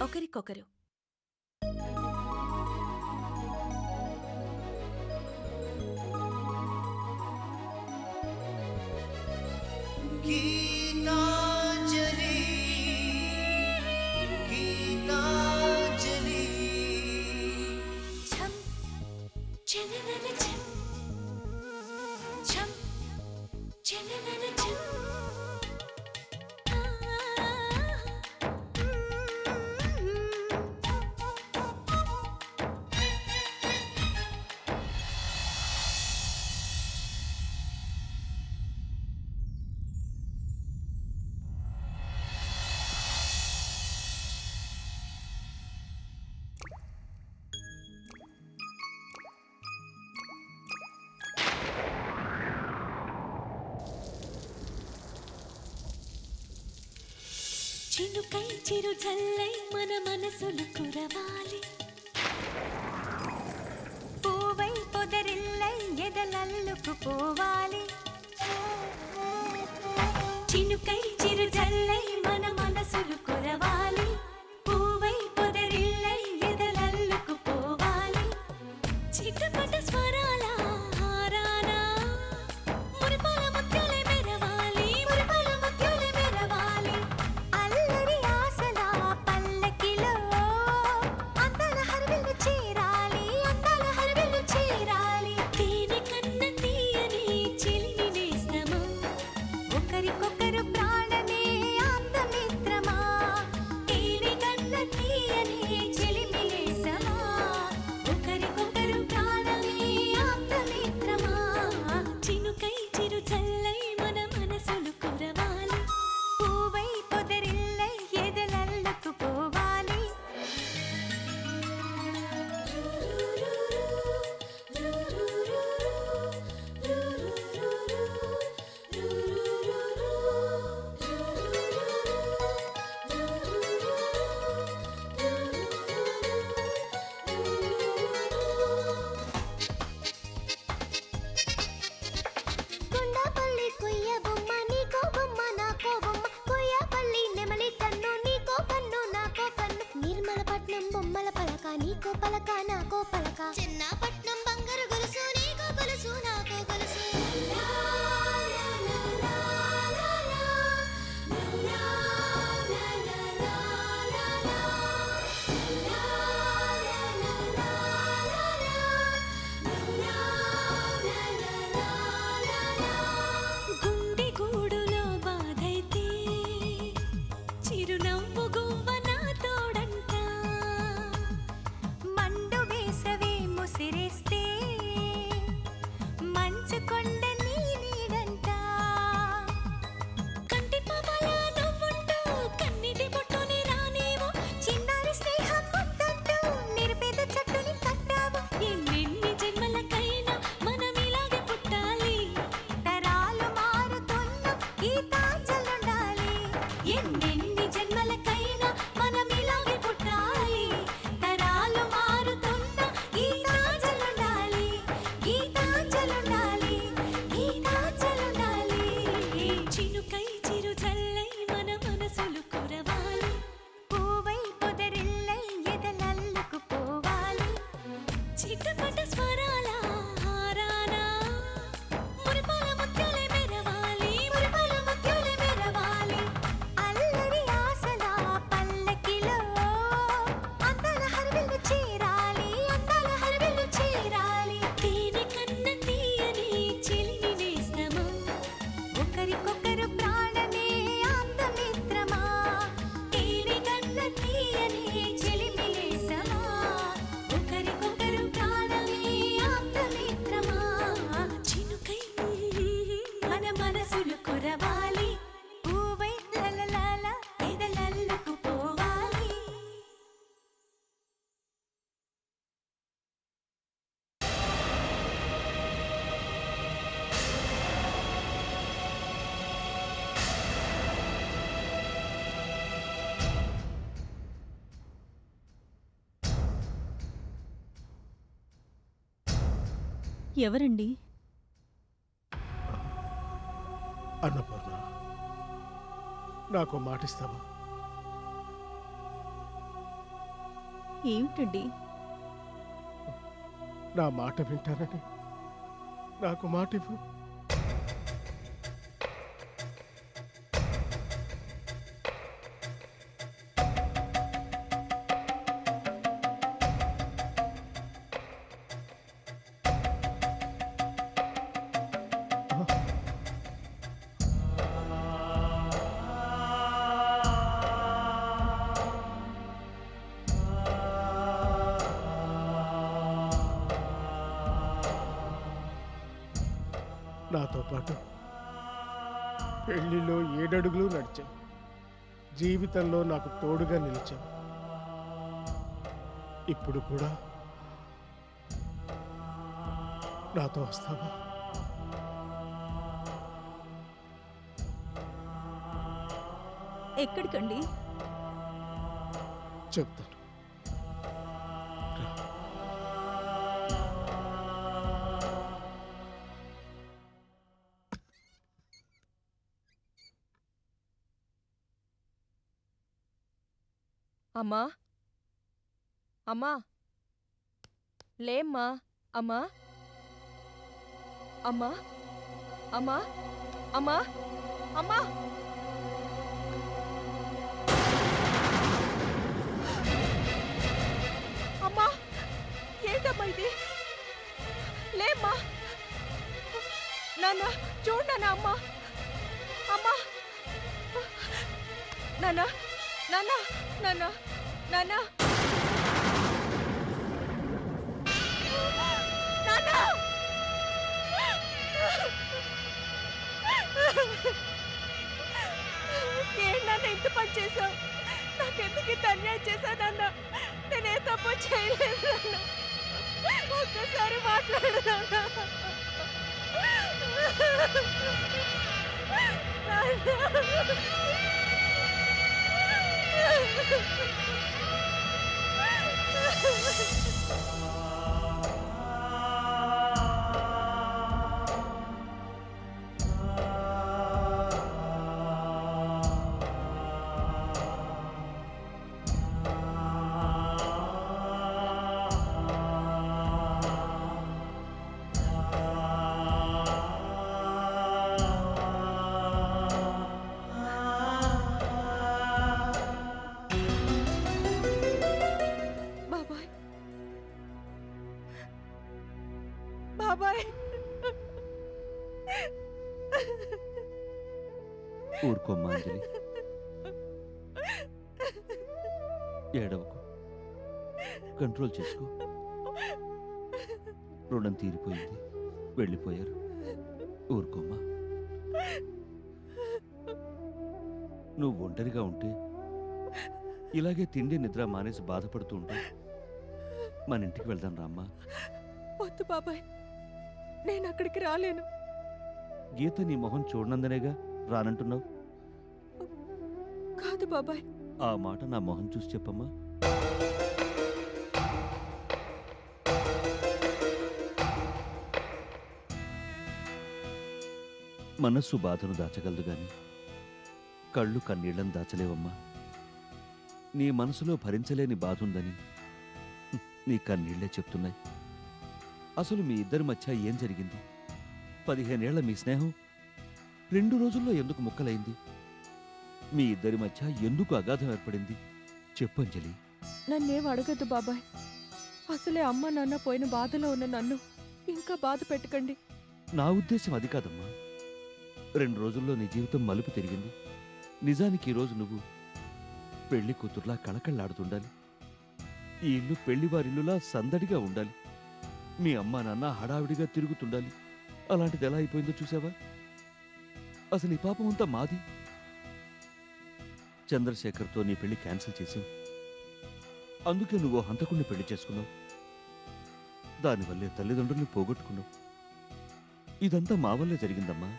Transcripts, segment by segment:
ఒకరికొకరు. గీతాంజలి గీతాంజలి ఛం చననన ఛం ఛం చననన ఛం చినుకై చిరు జల్లై మన మనసులు కురవాలి, పూవై పొదరిల్లై ఎదలల్లుకు పోవాలి. చినుకై చిరు జల్లై మన మనసులు కురవాలి, పూవై పొదరిల్లై ఎదలల్లుకు పోవాలి. చిటపట స్వరాల హారానా మురిపాల ముత్యాలే మెరవాలి, మురిపాల ముత్యాలే మెరవాలి. అల్లరి ఆశల పల్లకిలో అందాల హరివిల్లు చేరాలి, అందాల హరివిల్లు చేరాలి. తేనె కన్న తీయని చిలిమి నేస్తమా, ఒకరికొకరు ప్రాణమే ఆప్తమిత్రమా. తేనె కన్న తీయని చిలిమి నేస్తమా, ఒకరికొకరు ప్రాణమే ఆప్తమిత్రమా. చినుకై చిరు చల్లై మన మనసులు కురవాలి, పూవై పొదరిల్లై ఎదలల్లుకు పోవాలి. కొండపల్లి కొయ్య బొమ్మ నీకో బొమ్మ నాకో బొమ్మ, కొయ్యపల్లి నెమలి కన్ను నీకో కన్ను నాకో కన్ను, నిర్మలపట్నం బొమ్మల పలక నీకో పలక నాకో పలక, చిన్నపట్నం బంగారు గొలుసు నీకో గొలుసు నాకో గొలుసు. గుండె గూడులో బాధైతే చిరునవ్వు గువ్వ నా తోడంట, మండు వేసవే ముసిరేస్తే మంచు కొండ నీ నీడంట. కంటి పాపల నవ్వుంటూ కన్నిటి బొట్టుని రానేమో, చిన్నారి స్నేహం ముద్దంటూ నిరుపేద చెట్టుని కట్టావు. ఎన్నెన్ని జన్మలకైనా మనం ఇలాగే పుట్టాలి, తరాలు మారుతున్న గీతాంజలుండాలి. ఎన్నెన్ని జన్మలకైనా మనం ఇలాగే పుట్టాలి, తరాలు మారుతున్న గీతాంజలుండాలి, గీతాంజలుండాలి, గీతాంజలుండాలి. చినుకై చిరు జల్లై మన మనసులు కురవాలి, పూవై పొదరిల్లై ఎదలల్లుకు పోవాలి. చిటపట స్వరాల హారానా మురిపాల ముత్యాలే మెరవాలి, మురిపాల ముత్యాలే మెరవాలి. అల్లరి ఆశల పల్లకిలో అందాల హరివిల్లు చేరాలి, అందాల హరివిల్లు చేరాలి. తేనె కన్న తీయని చిలిమి నేస్తమా, ఒకరికొకరు ప్రాణమే ఆప్తమిత్రమా. తేనె కన్న తీయని చిలిమి నేస్తమా, ఒకరికొకరు ప్రాణమే ఆప్తమిత్రమా. చినుకై మన మనసులు కురవాలి, పూవై లలలాల ఎదలల్లుకు పోవాలి. ఎవరండి? అన్నపూర్ణ, నాకు మాటిస్తావా? ఏమిటండి? నా మాట వింటానని నాకు మాట ఇవ్వు. నాతో పాటు పెళ్లిలో 7 అడుగులు నడిచావు. జీవితంలో నాకు తోడుగా నిలిచావు. ఇప్పుడు కూడా నాతో వస్తావా? ఎక్కడికండి? చెప్తాను. అమ్మా అమ్మా లేమ్మా అమ్మా అమ్మా అమ్మా అమ్మా అమ్మా అమ్మా ఏంటమ్మా ఇది? లేమ్మా నాన్న చూడన్నా అమ్మా అమ్మా నాన్న నాన్న నాన్న నాన్న నాన్న ఏం నాన్న ఇంత పని చేశావు? నాకెందుకు ఇంత అన్యాయం చేశావు నాన్న? నేనే తప్పు చేయలేదు నాన్న. ఒక్కసారి మాట్లాడు నాన్న. బాబాయ్ బాబాయ్ ఊరుకోమ్మా అంజలి, ఏడవకు, కంట్రోల్ చేసుకో. రుణం తీరిపోయింది, వెళ్ళిపోయారు. ఊరుకోమ్మా. నువ్వు ఒంటరిగా ఉంటే ఇలాగే తిండి నిద్ర మానేసి బాధపడుతూ ఉంటావు. మన ఇంటికి వెళ్దాం రామ్మా. వద్దు బాబాయ్, నేను అక్కడికి రాలేను. గీత నీ మొహం చూడనందనేగా రానంటున్నావు. కాదు బాబాయ్, ఆ మాట నా మొహం చూసి చెప్పమ్మా. మనస్సు బాధను దాచగలదు గాని కళ్ళు కన్నీళ్లను దాచలేవమ్మా. నీ మనసులో భరించలేని బాధ ఉందని నీ కన్నీళ్లే చెప్తున్నాయి. అసలు మీ ఇద్దరి మధ్య ఏం జరిగింది? 15 ఏళ్ల మీ స్నేహం 2 రోజుల్లో ఎందుకు ముక్కలైంది? మీ ఇద్దరి మధ్య ఎందుకు అగాధం ఏర్పడింది? చెప్పు అంజలి. నన్నేం అడగద్దు బాబాయ్. అసలే అమ్మ నాన్న పోయిన బాధలో ఉన్న నన్ను ఇంకా బాధ పెట్టకండి. నా ఉద్దేశం అది కాదమ్మా. 2 రోజుల్లో నీ జీవితం మలుపు తిరిగింది. నిజానికి ఈరోజు నువ్వు పెళ్లి కూతుర్లా కళకళ్ళాడుతుండాలి. ఈ ఇల్లు పెళ్లివారిల్లులా సందడిగా ఉండాలి. మీ అమ్మా నాన్న హడావిడిగా తిరుగుతుండాలి. అలాంటిది ఎలా అయిపోయిందో చూసావా? అసలు ఈ పాపం అంతా మాది. చంద్రశేఖర్తో నీ పెళ్లి క్యాన్సిల్ చేసావు. అందుకే నువ్వు హంతకుణ్ణి పెళ్లి చేసుకున్నావు. దానివల్లే తల్లిదండ్రుల్ని పోగొట్టుకున్నావు. ఇదంతా మా వల్లే జరిగిందమ్మా.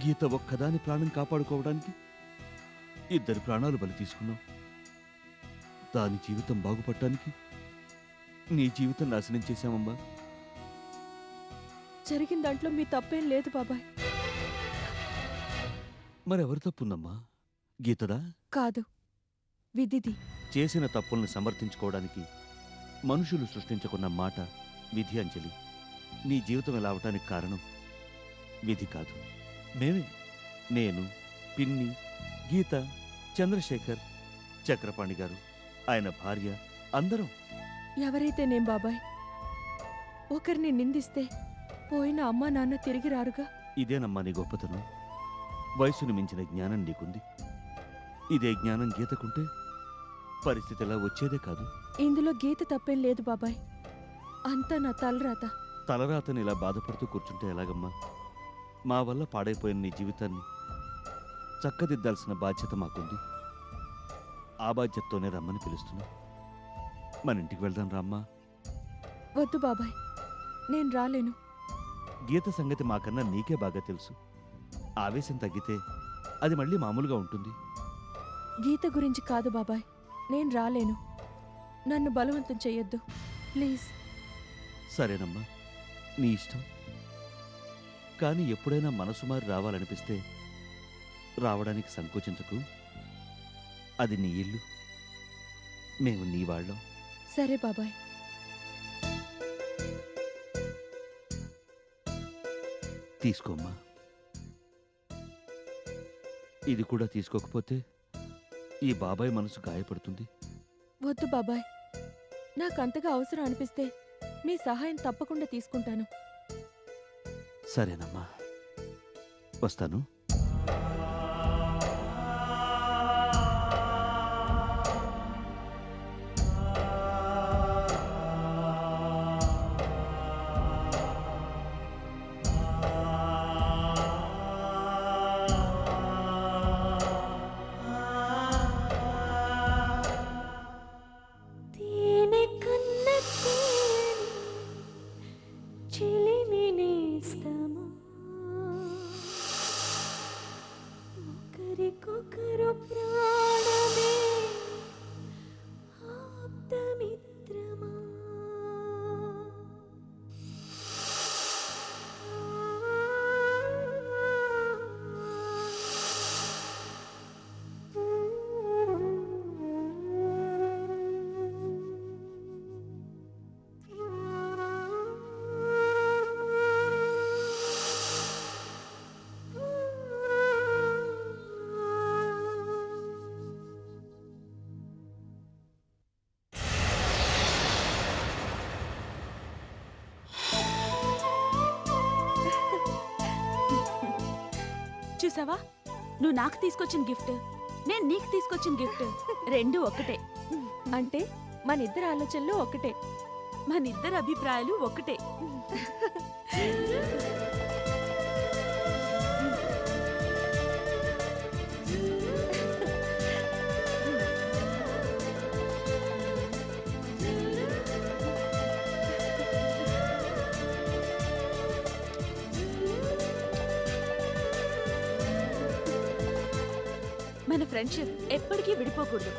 గీత ఒక్కదాని ప్రాణం కాపాడుకోవడానికి 2 ప్రాణాలు బలి తీసుకున్నావు. దాని జీవితం బాగుపడటానికి నీ జీవితం నాశనం చేశామమ్మా. జరిగిన దాంట్లో మీ తప్పేం లేదు బాబాయ్. మరెవరు తప్పుందమ్మా? గీతదా? కాదు, విధిది. చేసిన తప్పుల్ని సమర్థించుకోవడానికి మనుషులు సృష్టించుకున్న మాట విధి. అంజలి, నీ జీవితం ఇలా అవటానికి కారణం విధి కాదు, మేమే. నేను, పిన్ని, గీత, చంద్రశేఖర్, చక్రపాణి గారు, ఆయన భార్య, అందరం. ఎవరైతే నేం బాబాయ్, ఒకరిని నిందిస్తే పోయిన అమ్మా నాన్న తిరిగి రారుగా. ఇదేనమ్మా నీ గొప్పతనం. వయసును మించిన జ్ఞానం నీకుంది. ఇదే జ్ఞానం గీతకుంటే పరిస్థితి ఇలా వచ్చేదే కాదు. ఇందులో గీత తప్పేం లేదు బాబాయ్, అంతా నా తలరాత. తలరాతని ఇలా బాధపడుతూ కూర్చుంటే ఎలాగమ్మా? మా వల్ల పాడైపోయిన నీ జీవితాన్ని చక్కదిద్దాల్సిన బాధ్యత మాకుంది. ఆ బాధ్యతతోనే రమ్మని పిలుస్తున్నా. మన ఇంటికి వెళ్దాం రామ్మా. వద్దు బాబాయ్, నేను రాలేను. గీత సంగతి మాకన్నా నీకే బాగా తెలుసు. ఆవేశం తగ్గితే అది మళ్ళీ మామూలుగా ఉంటుంది. గీత గురించి కాదు బాబాయ్, నేను రాలేను. నన్ను బలవంతం చెయ్యొద్దు ప్లీజ్. సరేనమ్మా, నీ ఇష్టం. కానీ ఎప్పుడైనా మనసు మారి రావాలనిపిస్తే రావడానికి సంకోచించకు. అది నీ ఇల్లు, మేము నీ వాళ్ళం. సరే బాబాయ్. తీసుకోమ్మా. ఇది కూడా తీసుకోకపోతే ఈ బాబాయ్ మనసు గాయపడుతుంది. వద్దు బాబాయ్, నాకంతగా అవసరం అనిపిస్తే మీ సహాయం తప్పకుండా తీసుకుంటాను. సరేనమ్మా, వస్తాను. తేనె కన్న తేనె చిలిమినేస్తమా, ఒకరికొకరు ప్రాణమే ఆప్తమిత్రమా. చూసావా, నువ్వు నాకు తీసుకొచ్చిన గిఫ్ట్, నేను నీకు తీసుకొచ్చిన గిఫ్ట్ రెండు ఒకటే. అంటే మన ఇద్దరి ఆలోచనలు ఒకటే, మన ఇద్దరి అభిప్రాయాలు ఒకటే. మన ఫ్రెండ్షిప్ ఎప్పటికీ విడిపోకూడదు.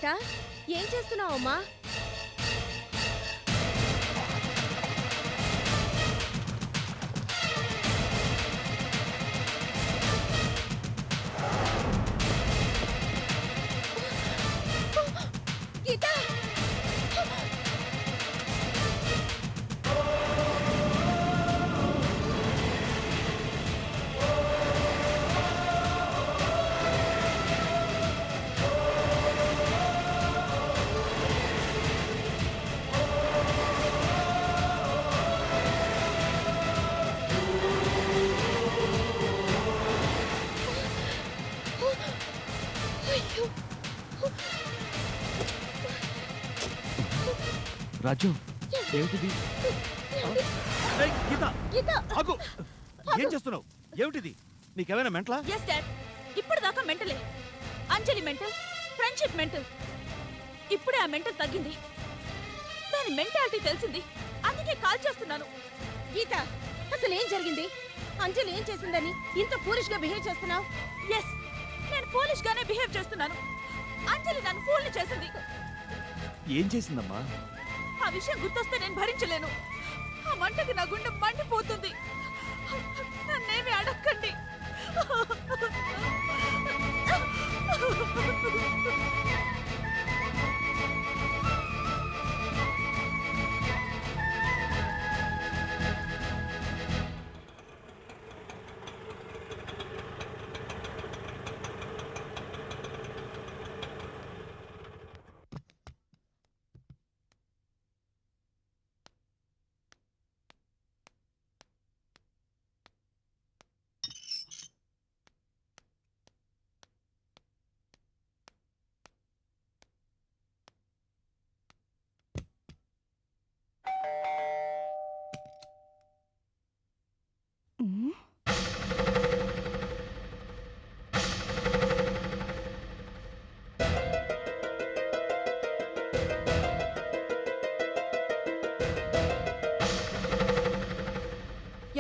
గీత ఏం చేస్తున్నావు అమ్మా? గీత రాజు ఏమిటిది? ఏయ్, గీత గీత ఆగు! ఏం చేస్తున్నావు? ఏమిటిది? నీకేమైనా మెంటలా? ఎస్ డాడ్, ఇప్పుడు దాకా మెంటలే. అంజలి మెంటల్, ఫ్రెండ్షిప్ మెంటల్. ఇప్పుడే ఆ మెంటల్ తగ్గింది, దాని మెంటాలిటీ తెలిసింది, అందుకే కాల్ చేస్తున్నాను. గీత అసలు ఏం జరిగింది? అంజలి ఏం చేసిందని ఇంత ఫూలిష్ గా బిహేవ్ చేస్తున్నావు? ఎస్, నేను పోలీష్ గానే బిహేవ్ చేస్తున్నాను. అంజలి నన్ను ఫూల్ని చేసింది. ఏం చేసిందమ్మా? ఆ విషయం గుర్తొస్తే నేను భరించలేను. ఆ మంటకి నా గుండె మండిపోతుంది. నన్నేమి అడక్కండి.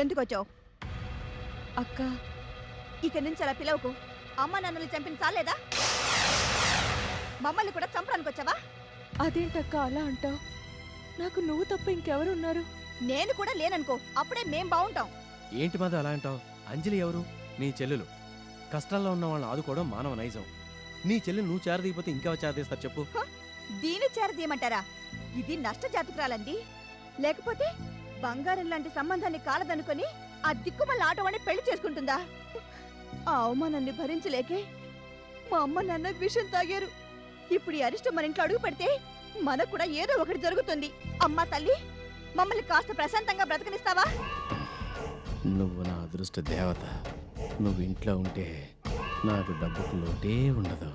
ఎందుకు వచ్చావు? అక్క ఇక నుంచి అలా పిలవకు. అమ్మ నన్ను చంపిన చాలేదా? మమ్మల్ని కూడా చంపడానికి వచ్చావా? అదేంటక్క అలా అంటావు? నాకు నువ్వు తప్ప ఇంకెవరున్నారు? నేను కూడా లేననుకో, అప్పుడే మేం బాగుంటాం. ఏంటి మాధ అలా అంటావు? అంజలి ఎవరు? నీ చెల్లెలు. కష్టాల్లో ఉన్న వాళ్ళని ఆదుకోవడం మానవ నైజం. నీ చెల్లెలు నువ్వు చేరదీయపోతే ఇంకా చేరదీస్తారు చెప్పు. దీని చేరదీయమంటారా? ఇది నష్ట జాతకురాలండి. లేకపోతే బంగారం లాంటి సంబంధాన్ని కాలదనుకొని ఆ దిక్కుమల్ల ఆటోవాణ్ణి పెళ్లి చేసుకుంటుందా? ఆ అవమానాన్ని భరించలేకే మా అమ్మ నాన్న విషం తాగారు. ఇప్పుడు ఈ అరిష్టం మన ఇంట్లో అడుగు పెడితే మనకు కూడా ఏదో ఒకటి జరుగుతుంది. అమ్మా తల్లి, మమ్మల్ని కాస్త ప్రశాంతంగా బ్రతకనిస్తావా? నువ్వు నా అదృష్ట దేవత. నువ్వు ఇంట్లో ఉంటే నాకు డబ్బుకు లోటే ఉండదు.